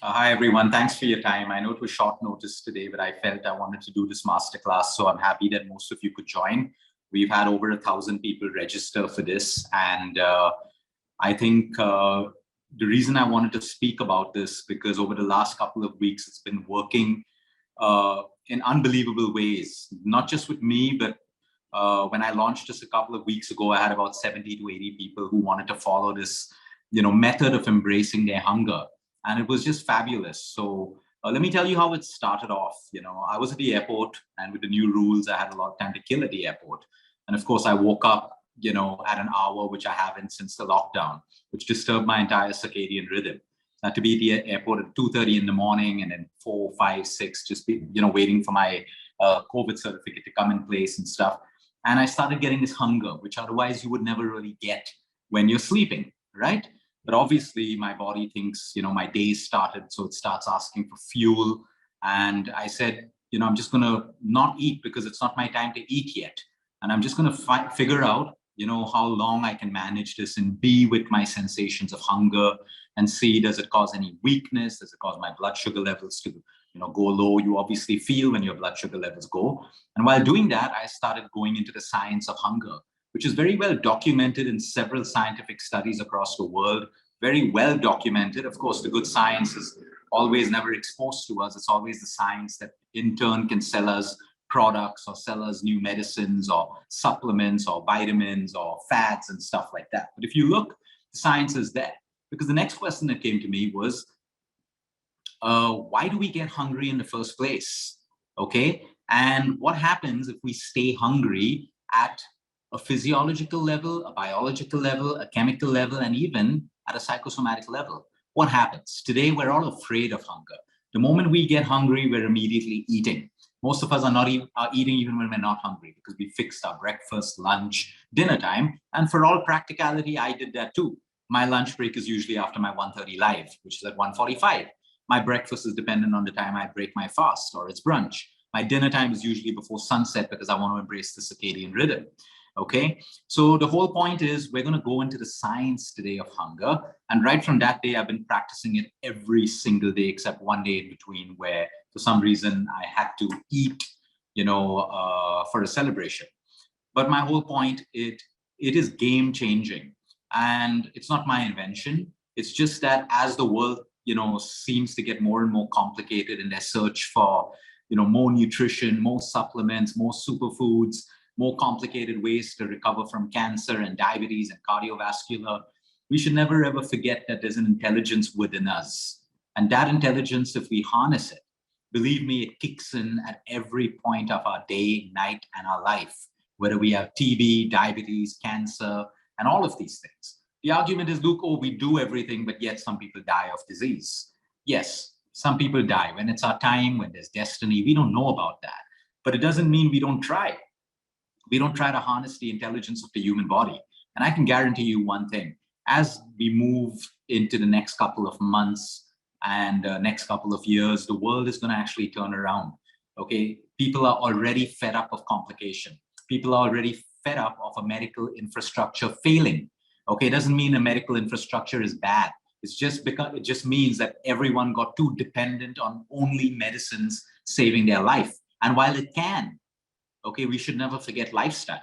Hi, everyone. Thanks for your time. I know it was short notice today, but I felt I wanted to do this masterclass. So I'm happy that most of you could join. We've had over 1,000 people register for this. And I think the reason I wanted to speak about this, because over the last couple of weeks, it's been working in unbelievable ways, not just with me, but when I launched this a couple of weeks ago, I had about 70 to 80 people who wanted to follow this, method of embracing their hunger. And it was just fabulous. So let me tell you how it started off. I was at the airport, and with the new rules, I had a lot of time to kill at the airport. And of course, I woke up, at an hour which I haven't since the lockdown, which disturbed my entire circadian rhythm. I had to be at the airport at 2:30 in the morning, and then 4, 5, 6, just be, waiting for my COVID certificate to come in place and stuff. And I started getting this hunger, which otherwise you would never really get when you're sleeping, right? But obviously, my body thinks, my day started, so it starts asking for fuel. And I said, I'm just going to not eat because it's not my time to eat yet. And I'm just going to figure out, how long I can manage this and be with my sensations of hunger and see, does it cause any weakness? Does it cause my blood sugar levels to, go low? You obviously feel when your blood sugar levels go. And while doing that, I started going into the science of hunger, which is very well documented in several scientific studies across the world, very well documented. Of course, the good science is always never exposed to us. It's always the science that in turn can sell us products or sell us new medicines or supplements or vitamins or fats and stuff like that. But if you look, the science is there. Because the next question that came to me was, why do we get hungry in the first place? Okay. And what happens if we stay hungry at a physiological level, a biological level, a chemical level, and even at a psychosomatic level? What happens? Today, we're all afraid of hunger. The moment we get hungry, we're immediately eating. Most of us are not eating even when we're not hungry, because we fixed our breakfast, lunch, dinner time. And for all practicality, I did that too. My lunch break is usually after my 1:30 live, which is at 1:45. My breakfast is dependent on the time I break my fast, or it's brunch. My dinner time is usually before sunset because I want to embrace the circadian rhythm. Okay, so the whole point is we're going to go into the science today of hunger. And right from that day, I've been practicing it every single day, except one day in between where for some reason I had to eat, for a celebration. But my whole point, it is game changing. And it's not my invention. It's just that as the world, seems to get more and more complicated in their search for, more nutrition, more supplements, more superfoods, more complicated ways to recover from cancer and diabetes and cardiovascular, we should never ever forget that there's an intelligence within us. And that intelligence, if we harness it, believe me, it kicks in at every point of our day, night, and our life, whether we have TB, diabetes, cancer, and all of these things. The argument is, look, we do everything, but yet some people die of disease. Yes, some people die. When it's our time, when there's destiny, we don't know about that. But it doesn't mean we don't try. We don't try to harness the intelligence of the human body. And I can guarantee you one thing, as we move into the next couple of months and next couple of years, the world is going to actually turn around. Okay, people are already fed up of complication. People are already fed up of a medical infrastructure failing. Okay, it doesn't mean a medical infrastructure is bad. It's just because it just means that everyone got too dependent on only medicines saving their life. And while it can, okay, we should never forget lifestyle.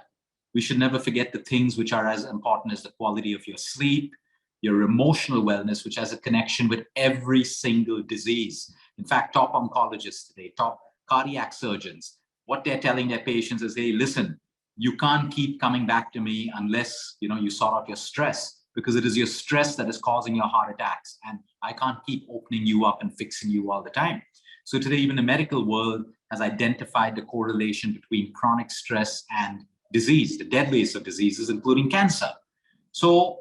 We should never forget the things which are as important as the quality of your sleep, your emotional wellness, which has a connection with every single disease. In fact, top oncologists today, top cardiac surgeons, what they're telling their patients is, hey, listen, you can't keep coming back to me unless you sort out your stress, because it is your stress that is causing your heart attacks. And I can't keep opening you up and fixing you all the time. So today, even the medical world has identified the correlation between chronic stress and disease, the deadliest of diseases, including cancer. So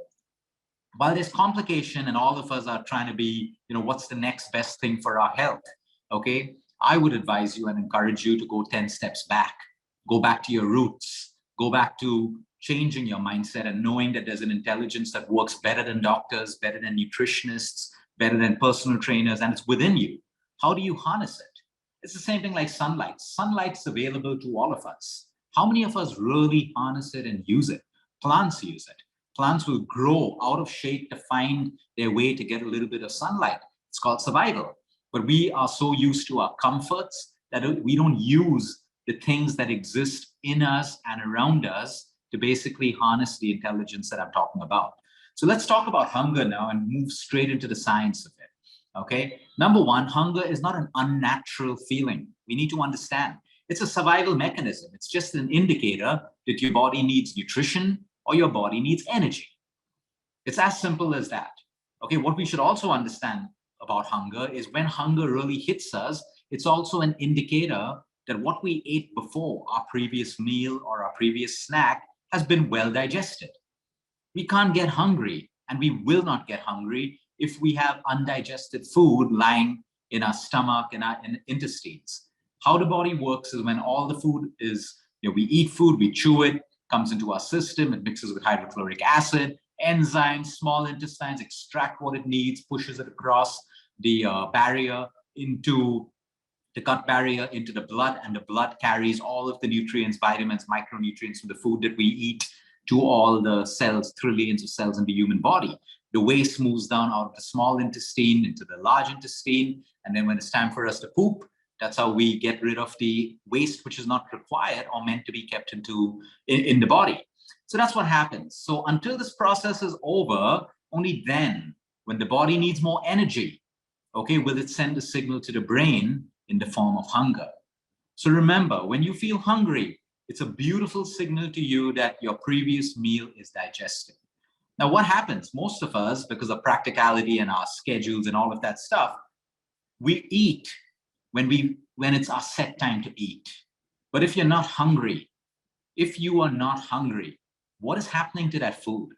while there's complication and all of us are trying to be, what's the next best thing for our health? Okay, I would advise you and encourage you to go 10 steps back. Go back to your roots. Go back to changing your mindset and knowing that there's an intelligence that works better than doctors, better than nutritionists, better than personal trainers, and it's within you. How do you harness it? It's the same thing like sunlight. Sunlight's available to all of us. How many of us really harness it and use it? Plants use it. Plants will grow out of shade to find their way to get a little bit of sunlight. It's called survival. But we are so used to our comforts that we don't use the things that exist in us and around us to basically harness the intelligence that I'm talking about. So let's talk about hunger now and move straight into the science of it. Okay. Number one, hunger is not an unnatural feeling. We need to understand it's a survival mechanism. It's just an indicator that your body needs nutrition or your body needs energy. It's as simple as that. Okay. What we should also understand about hunger is when hunger really hits us, it's also an indicator that what we ate before our previous meal or our previous snack has been well digested. We can't get hungry, and we will not get hungry if we have undigested food lying in our stomach and our intestines. How the body works is when all the food is, we eat food, we chew it, comes into our system, it mixes with hydrochloric acid, enzymes, small intestines extract what it needs, pushes it across the barrier into the gut barrier into the blood, and the blood carries all of the nutrients, vitamins, micronutrients from the food that we eat to all the cells, trillions of cells in the human body. The waste moves down out of the small intestine into the large intestine, and then when it's time for us to poop, that's how we get rid of the waste which is not required or meant to be kept in the body. So that's what happens. So until this process is over, only then, when the body needs more energy, okay, will it send a signal to the brain in the form of hunger. So remember, when you feel hungry, it's a beautiful signal to you that your previous meal is digested. Now, what happens? Most of us, because of practicality and our schedules and all of that stuff, we eat when it's our set time to eat. But if you're not hungry, if you are not hungry, what is happening to that food?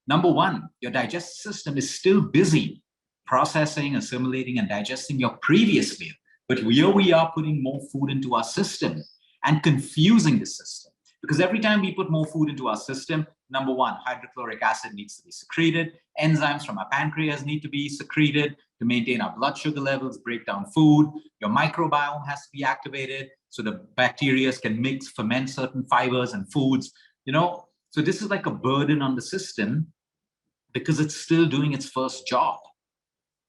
Number one, your digestive system is still busy processing, assimilating, and digesting your previous meal. But here we are putting more food into our system and confusing the system. Because every time we put more food into our system, number one, hydrochloric acid needs to be secreted. Enzymes from our pancreas need to be secreted to maintain our blood sugar levels, break down food. Your microbiome has to be activated so the bacteria can mix, ferment certain fibers and foods. So this is like a burden on the system because it's still doing its first job.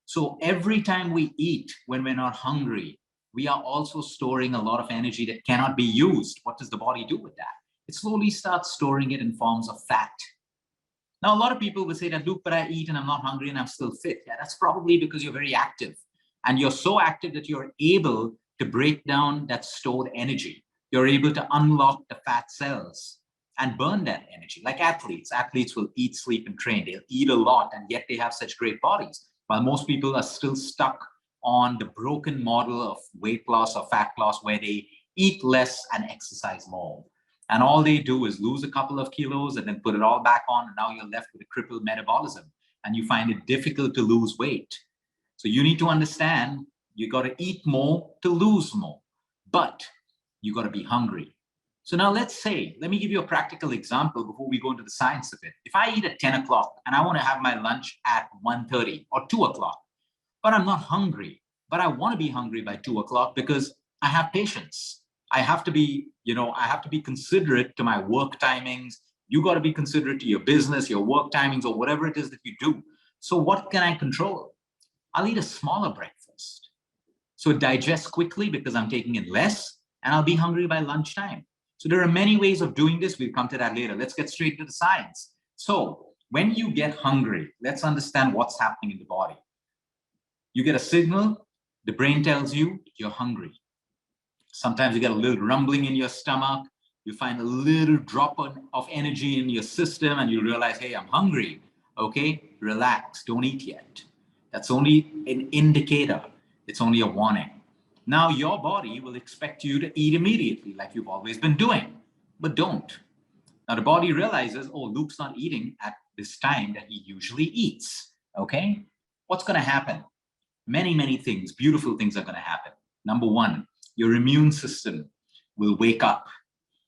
So every time we eat when we're not hungry, we are also storing a lot of energy that cannot be used. What does the body do with that? It slowly starts storing it in forms of fat. Now, a lot of people will say that, Luke, but I eat and I'm not hungry and I'm still fit. Yeah, that's probably because you're very active. And you're so active that you're able to break down that stored energy. You're able to unlock the fat cells and burn that energy. Like athletes. Athletes will eat, sleep, and train. They'll eat a lot, and yet they have such great bodies. While most people are still stuck on the broken model of weight loss or fat loss where they eat less and exercise more. And all they do is lose a couple of kilos and then put it all back on. And now you're left with a crippled metabolism and you find it difficult to lose weight. So you need to understand you got to eat more to lose more, but you got to be hungry. So now let me give you a practical example before we go into the science of it. If I eat at 10 o'clock and I want to have my lunch at 1:30 or 2 o'clock, but I'm not hungry, but I want to be hungry by 2 o'clock because I have patience. I have to be considerate to my work timings. You got to be considerate to your business, your work timings, or whatever it is that you do. So what can I control? I'll eat a smaller breakfast. So it digests quickly because I'm taking in less, and I'll be hungry by lunchtime. So there are many ways of doing this. We'll come to that later. Let's get straight to the science. So when you get hungry, let's understand what's happening in the body. You get a signal, the brain tells you you're hungry. Sometimes you get a little rumbling in your stomach. You find a little drop of energy in your system and you realize, hey, I'm hungry. Okay, relax, don't eat yet. That's only an indicator. It's only a warning. Now your body will expect you to eat immediately like you've always been doing, but don't. Now the body realizes, oh, Luke's not eating at this time that he usually eats. Okay, what's going to happen? Many, many things, beautiful things are going to happen. Number one, your immune system will wake up,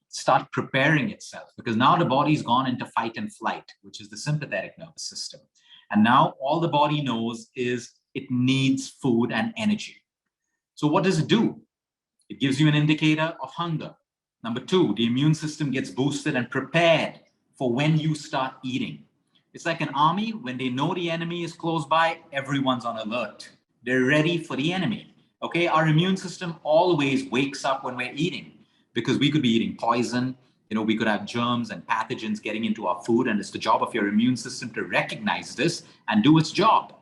start preparing itself, because now the body's gone into fight and flight, which is the sympathetic nervous system. And now all the body knows is it needs food and energy. So what does it do? It gives you an indicator of hunger. Number two, the immune system gets boosted and prepared for when you start eating. It's like an army. When they know the enemy is close by, everyone's on alert. They're ready for the enemy. Okay, our immune system always wakes up when we're eating, because we could be eating poison. We could have germs and pathogens getting into our food, and it's the job of your immune system to recognize this and do its job.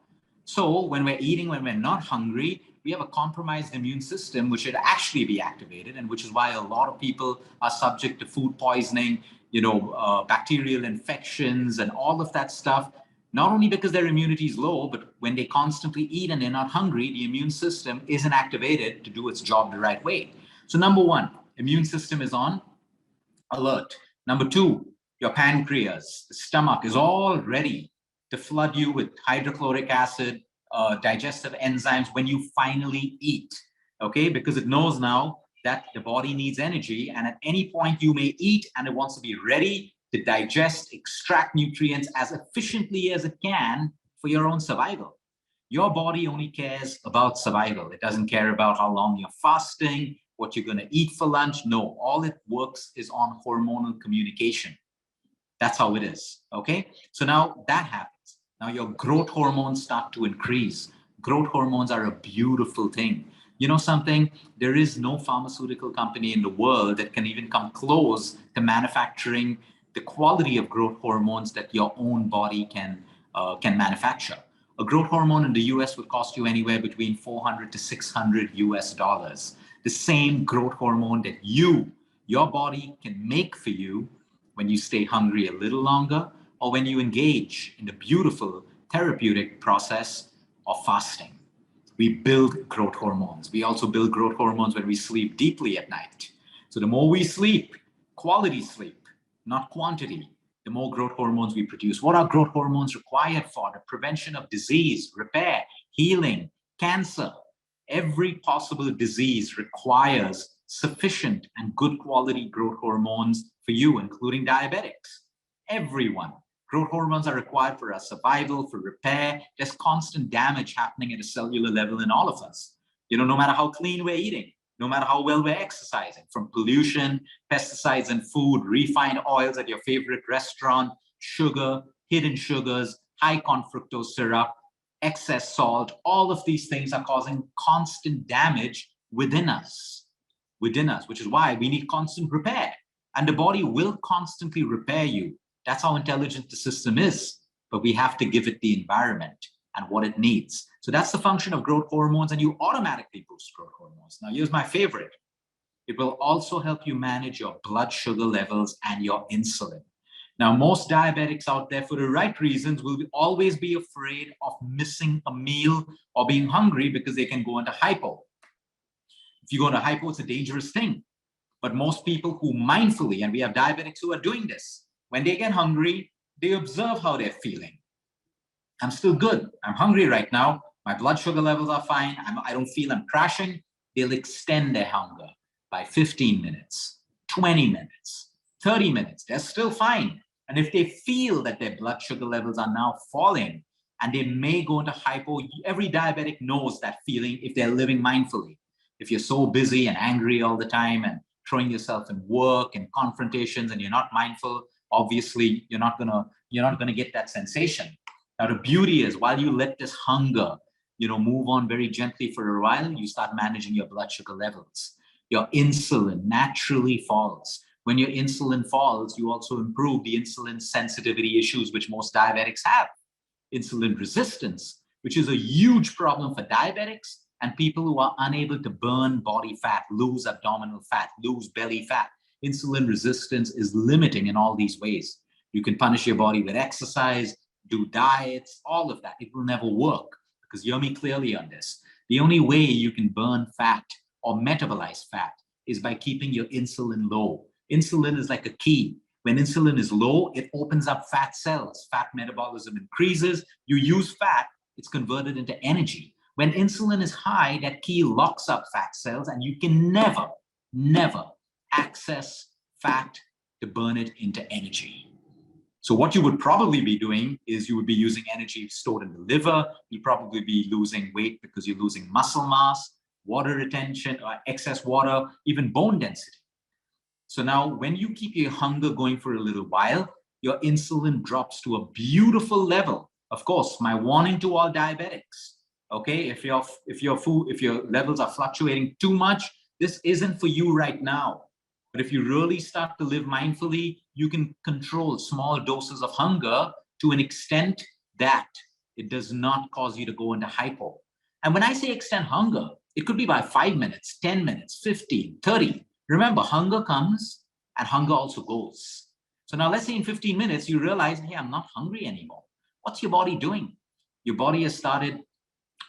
So when we're eating, when we're not hungry, we have a compromised immune system, which should actually be activated, and which is why a lot of people are subject to food poisoning, bacterial infections, and all of that stuff. Not only because their immunity is low, but when they constantly eat and they're not hungry, the immune system isn't activated to do its job the right way. So number one, immune system is on alert. Number two, your pancreas, the stomach is all ready to flood you with hydrochloric acid, digestive enzymes when you finally eat, okay? Because it knows now that the body needs energy, and at any point you may eat and it wants to be ready to digest, extract nutrients as efficiently as it can for your own survival. Your body only cares about survival. It doesn't care about how long you're fasting, what you're going to eat for lunch. No, all it works is on hormonal communication. That's how it is, okay? So now that happens. Now your growth hormones start to increase. Growth hormones are a beautiful thing. You know something? There is no pharmaceutical company in the world that can even come close to manufacturing the quality of growth hormones that your own body can manufacture. A growth hormone in the US would cost you anywhere between 400 to 600 US dollars. The same growth hormone that your body can make for you when you stay hungry a little longer, or when you engage in the beautiful therapeutic process of fasting. We build growth hormones. We also build growth hormones when we sleep deeply at night. So the more we sleep, quality sleep, not quantity, the more growth hormones we produce. What are growth hormones required for? The prevention of disease, repair, healing, cancer. Every possible disease requires sufficient and good quality growth hormones for you, including diabetics. Everyone. Growth hormones are required for our survival, for repair. There's constant damage happening at a cellular level in all of us. No matter how clean we're eating, no matter how well we're exercising, from pollution, pesticides in food, refined oils at your favorite restaurant, sugar, hidden sugars, high corn fructose syrup, excess salt, all of these things are causing constant damage within us, which is why we need constant repair. And the body will constantly repair you. That's how intelligent the system is, but we have to give it the environment and what it needs. So that's the function of growth hormones, and you automatically boost growth hormones. Now, here's my favorite. It will also help you manage your blood sugar levels and your insulin. Now, most diabetics out there, for the right reasons, will always be afraid of missing a meal or being hungry because they can go into hypo. If you go into hypo, it's a dangerous thing. But most people who mindfully, and we have diabetics who are doing this, when they get hungry, they observe how they're feeling. I'm still good. I'm hungry right now. My blood sugar levels are fine. I don't feel I'm crashing. They'll extend their hunger by 15 minutes, 20 minutes, 30 minutes. They're still fine. And if they feel that their blood sugar levels are now falling and they may go into hypo, every diabetic knows that feeling if they're living mindfully. If you're so busy and angry all the time and throwing yourself in work and confrontations and you're not mindful, obviously you're not gonna get that sensation. Now the beauty is, while you let this hunger move on very gently for a while, you start managing your blood sugar levels. Your insulin naturally falls. When your insulin falls, you also improve the insulin sensitivity issues which most diabetics have. Insulin resistance, which is a huge problem for diabetics and people who are unable to burn body fat, lose abdominal fat, lose belly fat. Insulin resistance is limiting in all these ways. You can punish your body with exercise, do diets, all of that. It will never work, because hear me clearly on this. The only way you can burn fat or metabolize fat is by keeping your insulin low. Insulin is like a key. When insulin is low, it opens up fat cells. Fat metabolism increases. You use fat, it's converted into energy. When insulin is high, that key locks up fat cells, and you can never access fat to burn it into energy. So what you would probably be doing is you would be using energy stored in the liver. You'll probably be losing weight because you're losing muscle mass, water retention, or excess water, even bone density. So now when you keep your hunger going for a little while, your insulin drops to a beautiful level. Of course, my warning to all diabetics, Okay, if your levels are fluctuating too much, this isn't for you right now. But if you really start to live mindfully, you can control small doses of hunger to an extent that it does not cause you to go into hypo. And when I say extend hunger, it could be by 5 minutes, 10 minutes, 15, 30. Remember, hunger comes and hunger also goes. So now let's say in 15 minutes, you realize, hey, I'm not hungry anymore. What's your body doing? Your body has started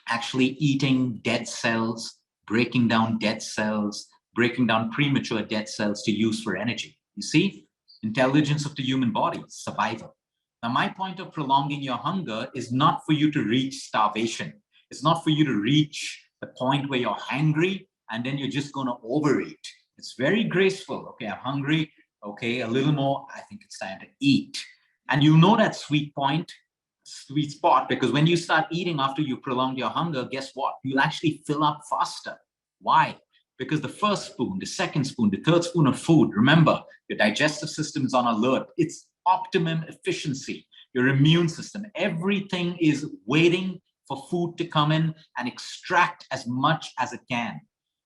actually eating dead cells, breaking down dead cells, breaking down premature dead cells to use for energy. You see, intelligence of the human body, survival. Now, my point of prolonging your hunger is not for you to reach starvation. It's not for you to reach the point where you're hungry and then you're just going to overeat. It's very graceful. Okay, I'm hungry. Okay, a little more. I think it's time to eat. And you know that sweet spot, because when you start eating after you prolong your hunger, guess what? You'll actually fill up faster. Why? Because the first spoon, the second spoon, the third spoon of food, remember, your digestive system is on alert. It's optimum efficiency. Your immune system, everything is waiting for food to come in and extract as much as it can.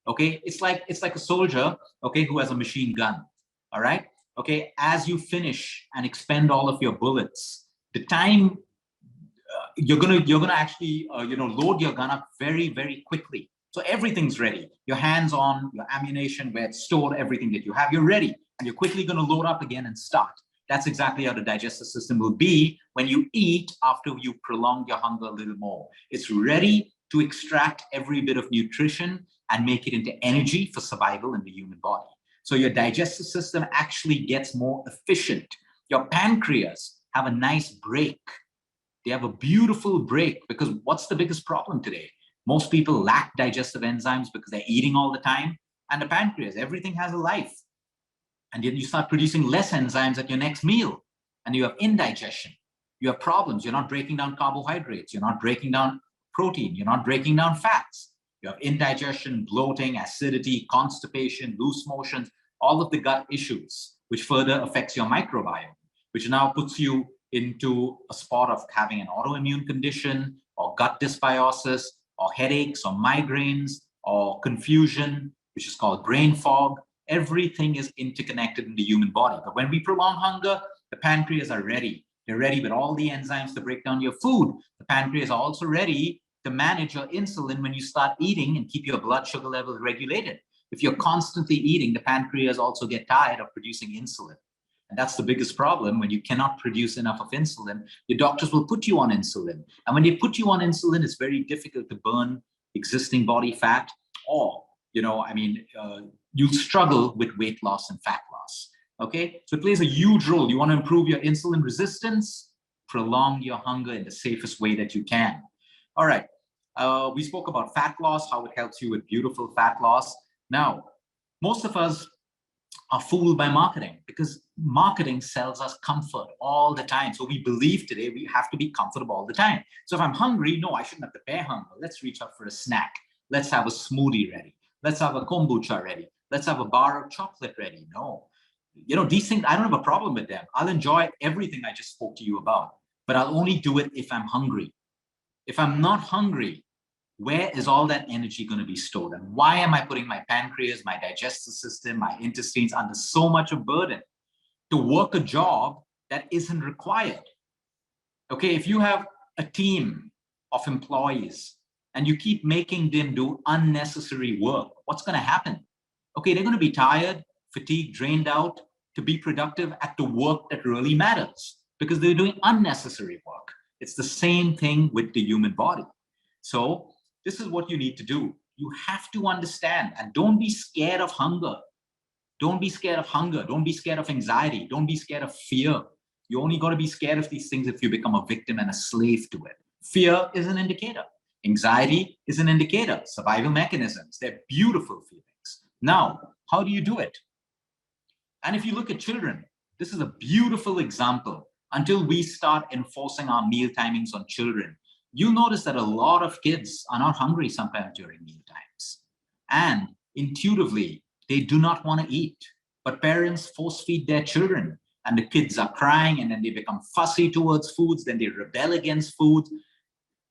Okay, it's like a soldier, okay, who has a machine gun. All right. Okay, as you finish and expend all of your bullets, the time you're gonna actually load your gun up very, very quickly. So everything's ready. Your hands on your ammunition, where it's stored, everything that you have, you're ready, and you're quickly going to load up again and start. That's exactly how the digestive system will be when you eat after you prolong your hunger a little more. It's ready to extract every bit of nutrition and make it into energy for survival in the human body. So your digestive system actually gets more efficient. Your pancreas have a nice break. They have a beautiful break, because what's the biggest problem today? Most people lack digestive enzymes because they're eating all the time. And the pancreas, everything has a life. And then you start producing less enzymes at your next meal. And you have indigestion. You have problems. You're not breaking down carbohydrates. You're not breaking down protein. You're not breaking down fats. You have indigestion, bloating, acidity, constipation, loose motions, all of the gut issues, which further affects your microbiome, which now puts you into a spot of having an autoimmune condition or gut dysbiosis or headaches or migraines or confusion, which is called brain fog. Everything is interconnected in the human body. But when we prolong hunger, the pancreas are ready. They're ready with all the enzymes to break down your food. The pancreas are also ready to manage your insulin when you start eating and keep your blood sugar levels regulated. If you're constantly eating, the pancreas also get tired of producing insulin. And that's the biggest problem. When you cannot produce enough of insulin, your doctors will put you on insulin. And when they put you on insulin, it's very difficult to burn existing body fat, or, you'll struggle with weight loss and fat loss. Okay, so it plays a huge role. You want to improve your insulin resistance, prolong your hunger in the safest way that you can. All right, we spoke about fat loss, how it helps you with beautiful fat loss. Now, most of us are fooled by marketing, because marketing sells us comfort all the time. So we believe today we have to be comfortable all the time. So if I'm hungry, no, I shouldn't have to bear hunger. Let's reach out for a snack. Let's have a smoothie ready. Let's have a kombucha ready. Let's have a bar of chocolate ready. No, these things, I don't have a problem with them. I'll enjoy everything I just spoke to you about, but I'll only do it if I'm hungry. If I'm not hungry, where is all that energy going to be stored? And why am I putting my pancreas, my digestive system, my intestines under so much of burden to work a job that isn't required? Okay, if you have a team of employees and you keep making them do unnecessary work, what's going to happen? Okay, they're going to be tired, fatigued, drained out to be productive at the work that really matters, because they're doing unnecessary work. It's the same thing with the human body. So this is what you need to do. You have to understand, and don't be scared of hunger. Don't be scared of hunger. Don't be scared of anxiety. Don't be scared of fear. You only got to be scared of these things if you become a victim and a slave to it. Fear is an indicator. Anxiety is an indicator. Survival mechanisms. They're beautiful feelings. Now, how do you do it? And if you look at children, this is a beautiful example. Until we start enforcing our meal timings on children, you'll notice that a lot of kids are not hungry sometimes during meal times. And intuitively, they do not want to eat. But parents force feed their children, and the kids are crying, and then they become fussy towards foods, then they rebel against food.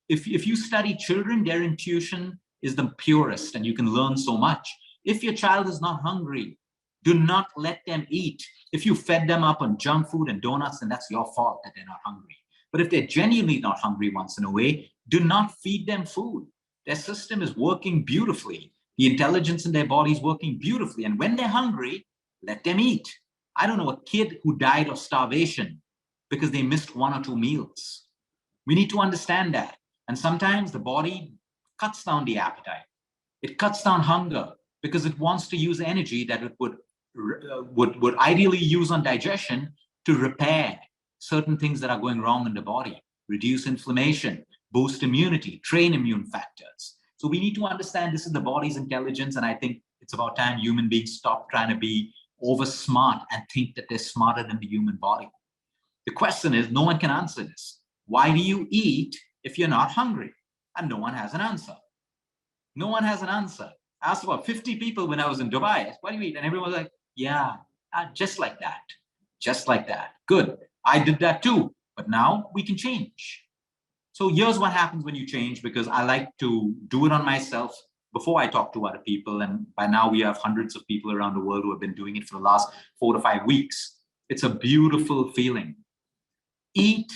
If you study children, their intuition is the purest and you can learn so much. If your child is not hungry, do not let them eat. If you fed them up on junk food and donuts, then that's your fault that they're not hungry. But if they're genuinely not hungry once in a way, do not feed them food. Their system is working beautifully. The intelligence in their body is working beautifully. And when they're hungry, let them eat. I don't know a kid who died of starvation because they missed 1 or 2 meals. We need to understand that. And sometimes the body cuts down the appetite. It cuts down hunger because it wants to use energy that it would ideally use on digestion to repair certain things that are going wrong in the body, reduce inflammation, boost immunity, train immune factors. So we need to understand this is the body's intelligence, and I think it's about time human beings stop trying to be over smart and think that they're smarter than the human body. The question is, no one can answer this. Why do you eat if you're not hungry? And no one has an answer. No one has an answer. I asked about 50 people when I was in Dubai, why do you eat? And everyone was like, yeah, just like that. Just like that. Good. I did that too. But now we can change. So here's what happens when you change, because I like to do it on myself before I talk to other people. And by now we have hundreds of people around the world who have been doing it for the last 4 to 5 weeks. It's a beautiful feeling. Eat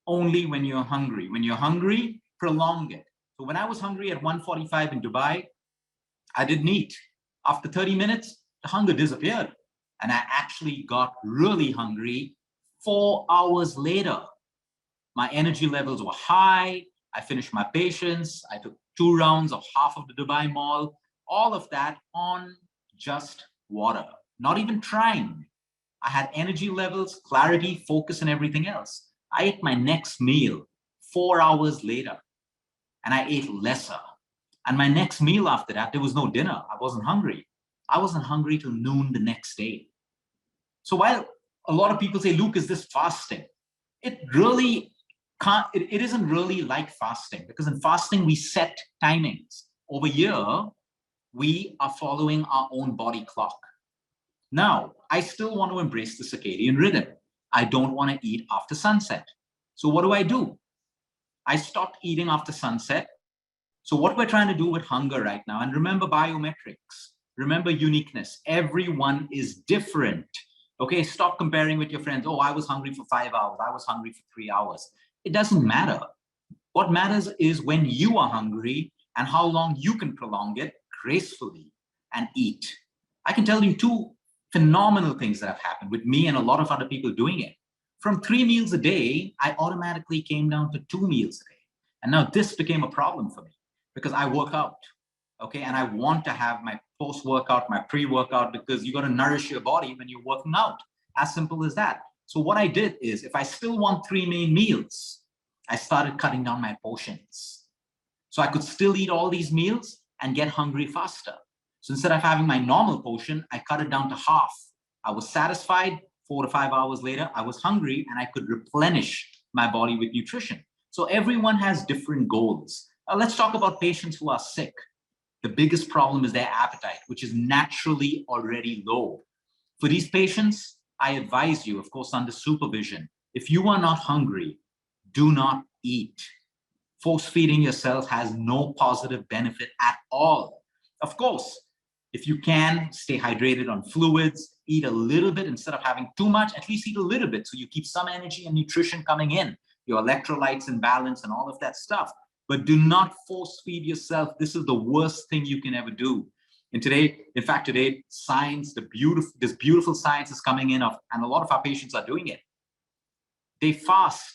only when you're hungry. When you're hungry, prolong it. So when I was hungry at 1:45 in Dubai, I didn't eat. After 30 minutes, the hunger disappeared. And I actually got really hungry 4 hours later. My energy levels were high. I finished my patients. I took 2 rounds of half of the Dubai Mall. All of that on just water. Not even trying. I had energy levels, clarity, focus, and everything else. I ate my next meal 4 hours later, and I ate lesser. And my next meal after that, there was no dinner. I wasn't hungry. I wasn't hungry till noon the next day. So while a lot of people say, Luke, is this fasting? It really can't, it isn't really like fasting, because in fasting, we set timings. Over here, we are following our own body clock. Now, I still want to embrace the circadian rhythm. I don't want to eat after sunset. So what do? I stopped eating after sunset. So what we're trying to do with hunger right now, and remember biometrics, remember uniqueness. Everyone is different. Okay, stop comparing with your friends. Oh, I was hungry for 5 hours. I was hungry for 3 hours. It doesn't matter. What matters is when you are hungry and how long you can prolong it gracefully and eat. I can tell you 2 phenomenal things that have happened with me and a lot of other people doing it. From 3 meals a day, I automatically came down to 2 meals a day. And now this became a problem for me because I work out, okay? And I want to have my post-workout, my pre-workout, because you got to nourish your body when you're working out. As simple as that. So what I did is, if I still want 3 main meals, I started cutting down my portions. So I could still eat all these meals and get hungry faster. So instead of having my normal portion, I cut it down to half. I was satisfied. 4 to 5 hours later, I was hungry and I could replenish my body with nutrition. So everyone has different goals. Let's talk about patients who are sick. The biggest problem is their appetite, which is naturally already low. For these patients, I advise you, of course, under supervision, if you are not hungry, do not eat. Force feeding yourself has no positive benefit at all. Of course, if you can, stay hydrated on fluids, eat a little bit instead of having too much, at least eat a little bit so you keep some energy and nutrition coming in, your electrolytes in balance and all of that stuff. But do not force feed yourself. This is the worst thing you can ever do. And today, in fact, today, science, this beautiful science is coming in, and a lot of our patients are doing it. They fast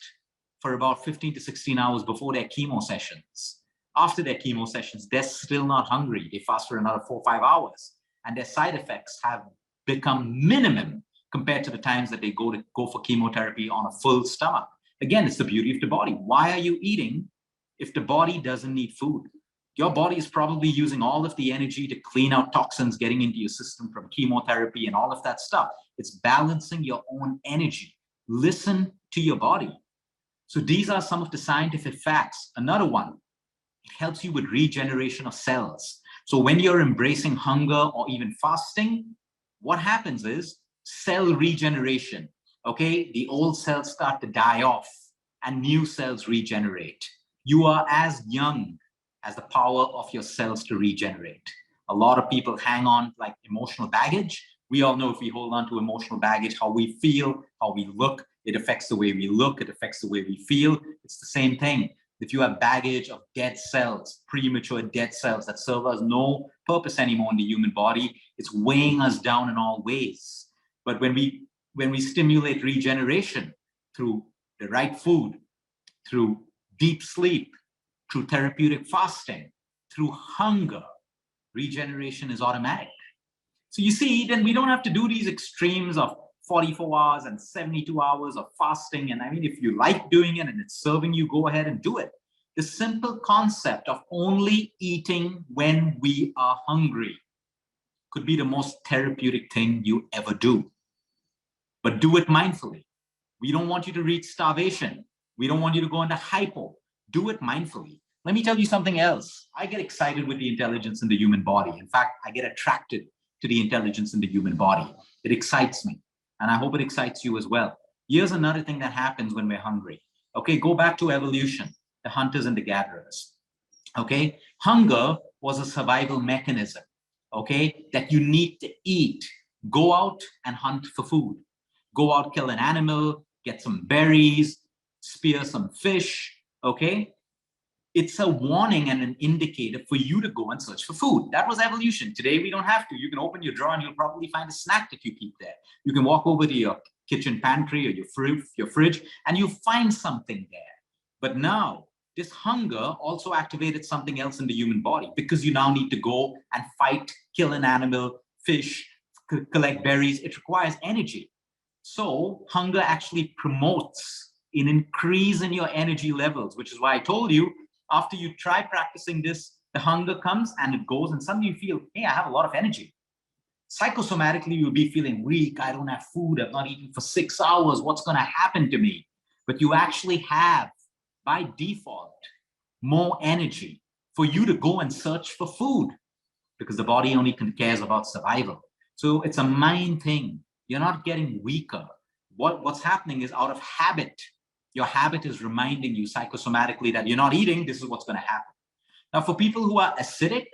for about 15 to 16 hours before their chemo sessions. After their chemo sessions, they're still not hungry. They fast for another 4 or 5 hours, and their side effects have become minimum compared to the times that they go for chemotherapy on a full stomach. Again, it's the beauty of the body. Why are you eating if the body doesn't need food? Your body is probably using all of the energy to clean out toxins getting into your system from chemotherapy and all of that stuff. It's balancing your own energy. Listen to your body. So these are some of the scientific facts. Another one, it helps you with regeneration of cells. So when you're embracing hunger or even fasting, what happens is cell regeneration. Okay, the old cells start to die off and new cells regenerate. You are as young as the power of your cells to regenerate. A lot of people hang on like emotional baggage. We all know if we hold on to emotional baggage, how we feel, how we look, it affects the way we look, it affects the way we feel. It's the same thing. If you have baggage of dead cells, premature dead cells that serve us no purpose anymore in the human body, it's weighing us down in all ways. But when we stimulate regeneration through the right food, through deep sleep, through therapeutic fasting, through hunger, regeneration is automatic. So you see, then we don't have to do these extremes of 44 hours and 72 hours of fasting. And I mean, if you like doing it and it's serving you, go ahead and do it. The simple concept of only eating when we are hungry could be the most therapeutic thing you ever do. But do it mindfully. We don't want you to reach starvation. We don't want you to go into hypo. Do it mindfully. Let me tell you something else. I get excited with the intelligence in the human body. In fact, I get attracted to the intelligence in the human body. It excites me. And I hope it excites you as well. Here's another thing that happens when we're hungry. Okay, go back to evolution, the hunters and the gatherers. Okay, hunger was a survival mechanism, okay, that you need to eat. Go out and hunt for food. Go out, kill an animal, get some berries, spear some fish, okay? It's a warning and an indicator for you to go and search for food. That was evolution. Today, we don't have to. You can open your drawer and you'll probably find a snack that you keep there. You can walk over to your kitchen pantry or your fridge and you find something there. But now, this hunger also activated something else in the human body because you now need to go and fight, kill an animal, fish, collect berries. It requires energy. So hunger actually promotes an increase in your energy levels, which is why I told you, after you try practicing this, the hunger comes and it goes, and suddenly you feel, hey, I have a lot of energy. Psychosomatically, you'll be feeling weak. I don't have food. I've not eaten for 6 hours. What's going to happen to me? But you actually have, by default, more energy for you to go and search for food because the body only cares about survival. So it's a mind thing. You're not getting weaker. What's happening is out of habit. Your habit is reminding you psychosomatically that you're not eating. This is what's going to happen. Now, for people who are acidic,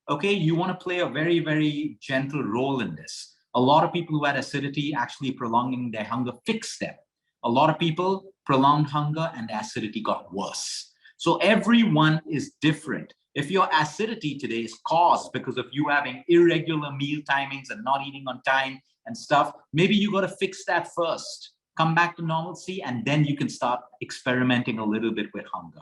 okay, you want to play a very, very gentle role in this. A lot of people who had acidity actually prolonging their hunger fixed them. A lot of people prolonged hunger and the acidity got worse. So everyone is different. If your acidity today is caused because of you having irregular meal timings and not eating on time and stuff, maybe you got to fix that first. Come back to normalcy, and then you can start experimenting a little bit with hunger.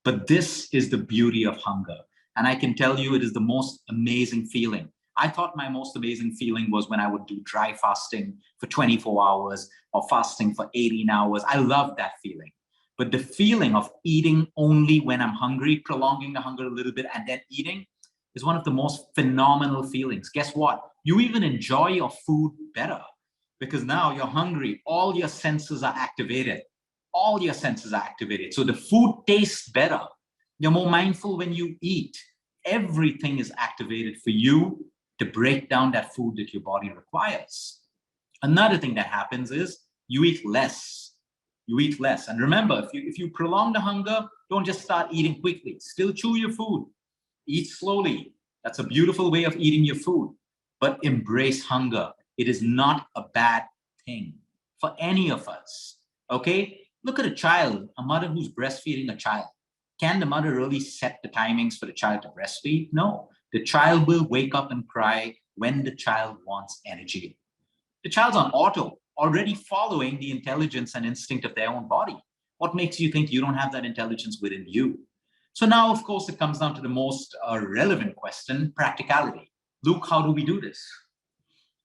But this is the beauty of hunger. And I can tell you, it is the most amazing feeling. I thought my most amazing feeling was when I would do dry fasting for 24 hours or fasting for 18 hours. I love that feeling. But the feeling of eating only when I'm hungry, prolonging the hunger a little bit and then eating is one of the most phenomenal feelings. Guess what? You even enjoy your food better because now you're hungry. All your senses are activated. All your senses are activated. So the food tastes better. You're more mindful when you eat. Everything is activated for you to break down that food that your body requires. Another thing that happens is you eat less. You eat less. And remember, if you prolong the hunger, don't just start eating quickly. Still chew your food. Eat slowly. That's a beautiful way of eating your food. But embrace hunger. It is not a bad thing for any of us. Okay? Look at a child, a mother who's breastfeeding a child. Can the mother really set the timings for the child to breastfeed? No. The child will wake up and cry when the child wants energy. The child's on auto, already following the intelligence and instinct of their own body. What makes you think you don't have that intelligence within you? So now, of course, it comes down to the most relevant question, practicality. Luke, how do we do this?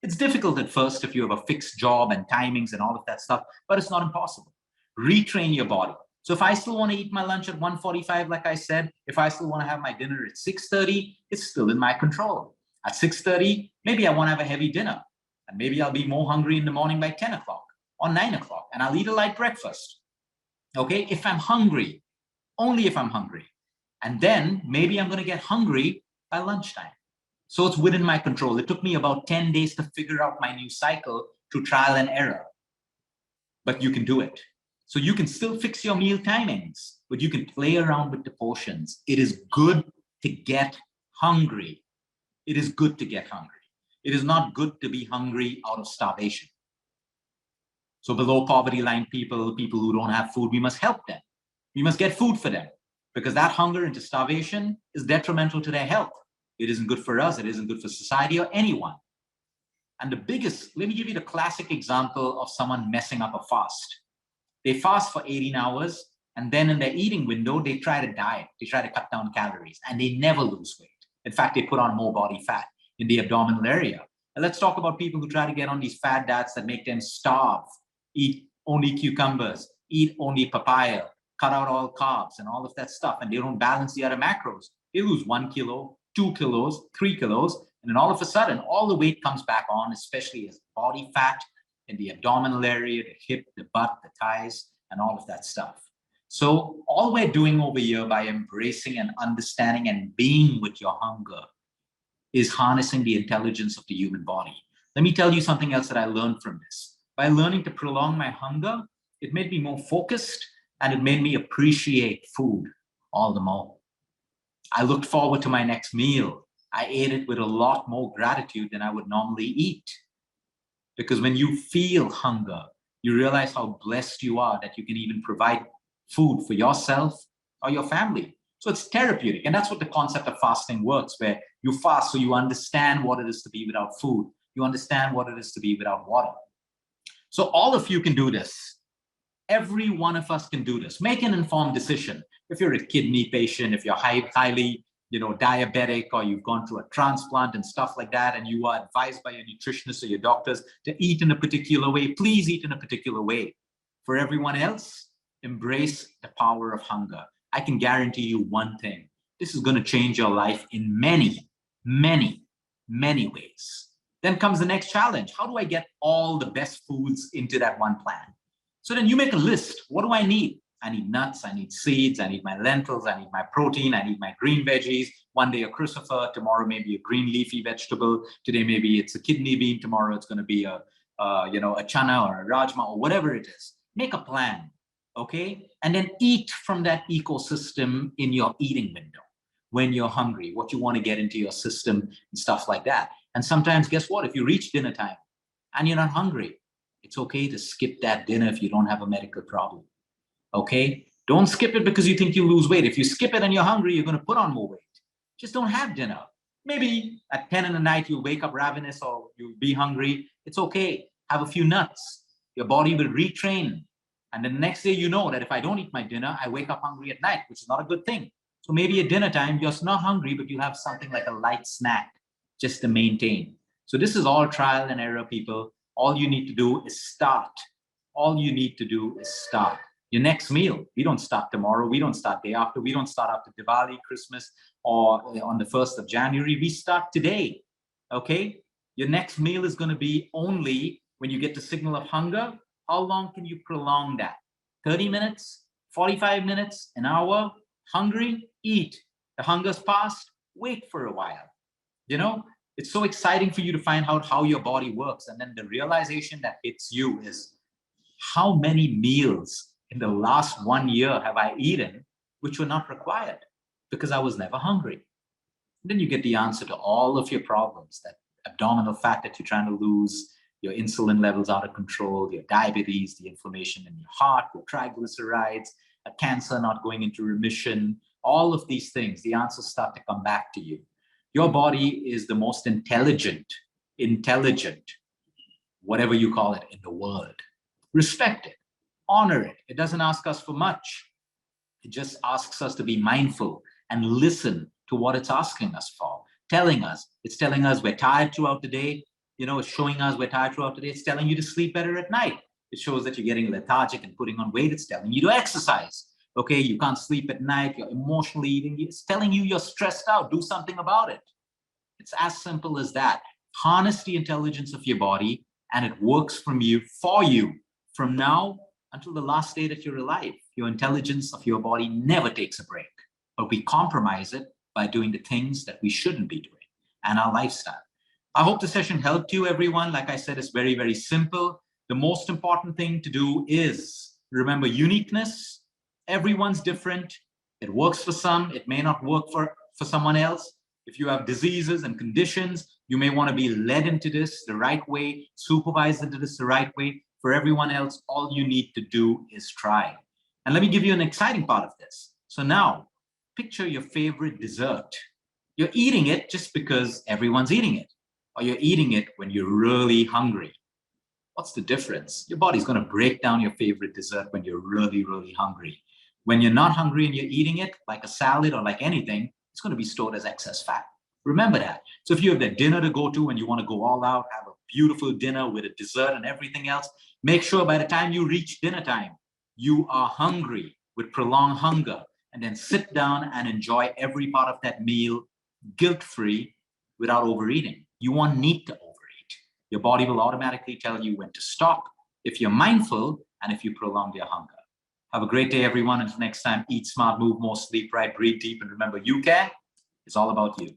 It's difficult at first if you have a fixed job and timings and all of that stuff, but it's not impossible. Retrain your body. So if I still want to eat my lunch at 1:45, like I said, if I still want to have my dinner at 6:30, it's still in my control. At 6:30, maybe I want to have a heavy dinner. And maybe I'll be more hungry in the morning by 10 o'clock or 9 o'clock, and I'll eat a light breakfast. Okay, if I'm hungry, only if I'm hungry. And then maybe I'm going to get hungry by lunchtime. So it's within my control. It took me about 10 days to figure out my new cycle through trial and error. But you can do it. So you can still fix your meal timings. but you can play around with the portions. It is good to get hungry. It is good to get hungry. It is not good to be hungry out of starvation. So below poverty line people who don't have food, we must help them. We must get food for them, because that hunger into starvation is detrimental to their health. It isn't good for us. It isn't good for society or anyone. And the biggest, let me give you the classic example of someone messing up a fast. They fast for 18 hours, and then in their eating window, they try to diet. They try to cut down calories, and they never lose weight. In fact, they put on more body fat in the abdominal area. And let's talk about people who try to get on these fad diets that make them starve, eat only cucumbers, eat only papaya, cut out all carbs and all of that stuff, and they don't balance the other macros. They lose 1 kilo, 2 kilos, 3 kilos, and then all of a sudden, all the weight comes back on, especially as body fat in the abdominal area, the hip, the butt, the thighs, and all of that stuff. So all we're doing over here by embracing and understanding and being with your hunger is harnessing the intelligence of the human body. Let me tell you something else that I learned from this. By learning to prolong my hunger, it made me more focused, and it made me appreciate food all the more. I looked forward to my next meal. I ate it with a lot more gratitude than I would normally eat. Because when you feel hunger, you realize how blessed you are that you can even provide food for yourself or your family. So it's therapeutic. And that's what the concept of fasting works, where you fast so you understand what it is to be without food. You understand what it is to be without water. So all of you can do this. Every one of us can do this. Make an informed decision. If you're a kidney patient, if you're highly diabetic, or you've gone through a transplant and stuff like that, and you are advised by your nutritionist or your doctors to eat in a particular way, please eat in a particular way. For everyone else, embrace the power of hunger. I can guarantee you one thing. This is going to change your life in many, many, many ways. Then comes the next challenge. How do I get all the best foods into that one plan? So then you make a list. What do I need? I need nuts, I need seeds, I need my lentils, I need my protein, I need my green veggies. One day a crucifer, tomorrow maybe a green leafy vegetable. Today maybe it's a kidney bean, tomorrow it's going to be a chana or a rajma or whatever it is. Make a plan, okay? And then eat from that ecosystem in your eating window when you're hungry, what you want to get into your system and stuff like that. And sometimes, guess what? If you reach dinner time and you're not hungry, it's okay to skip that dinner if you don't have a medical problem. Okay? Don't skip it because you think you lose weight. If you skip it and you're hungry, you're going to put on more weight. Just don't have dinner. Maybe at 10 in the night, you'll wake up ravenous or you'll be hungry. It's okay. Have a few nuts. Your body will retrain. And the next day, you know that if I don't eat my dinner, I wake up hungry at night, which is not a good thing. So maybe at dinner time, you're not hungry, but you have something like a light snack just to maintain. So this is all trial and error, people. All you need to do is start. All you need to do is start. Your next meal, we don't start tomorrow. We don't start day after. We don't start after Diwali, Christmas, or on the 1st of January. We start today, okay? Your next meal is going to be only when you get the signal of hunger. How long can you prolong that? 30 minutes, 45 minutes, an hour? Hungry? Eat. The hunger's passed? Wait for a while. It's so exciting for you to find out how your body works. And then the realization that hits you is, how many meals in the last 1 year have I eaten which were not required because I was never hungry? And then you get the answer to all of your problems, that abdominal fat that you're trying to lose, your insulin levels out of control, your diabetes, the inflammation in your heart, your triglycerides, a cancer not going into remission, all of these things, the answers start to come back to you. Your body is the most intelligent, whatever you call it, in the world. Respect it, honor it. It doesn't ask us for much. It just asks us to be mindful and listen to what it's asking us for. It's telling us we're tired throughout the day. It's showing us we're tired throughout the day. It's telling you to sleep better at night. It shows that you're getting lethargic and putting on weight. It's telling you to exercise. Okay, you can't sleep at night. You're emotionally eating. It's telling you you're stressed out. Do something about it. It's as simple as that. Harness the intelligence of your body, and it works for you from now until the last day that you're alive. Your intelligence of your body never takes a break, but we compromise it by doing the things that we shouldn't be doing and our lifestyle. I hope the session helped you, everyone. Like I said, it's very, very simple. The most important thing to do is remember uniqueness, Everyone's different. It works for some. It may not work for someone else. If you have diseases and conditions, you may want to be led into this the right way, supervised into this the right way. For everyone else, all you need to do is try. And let me give you an exciting part of this. So now, picture your favorite dessert. You're eating it just because everyone's eating it, or you're eating it when you're really hungry. What's the difference? Your body's going to break down your favorite dessert when you're really, really hungry. When you're not hungry and you're eating it, like a salad or like anything, it's going to be stored as excess fat. Remember that. So if you have that dinner to go to and you want to go all out, have a beautiful dinner with a dessert and everything else, make sure by the time you reach dinner time, you are hungry with prolonged hunger, and then sit down and enjoy every part of that meal guilt-free without overeating. You won't need to overeat. Your body will automatically tell you when to stop if you're mindful and if you prolong your hunger. Have a great day, everyone. Until next time, eat smart, move more, sleep right, breathe deep, and remember, you can. It's all about you.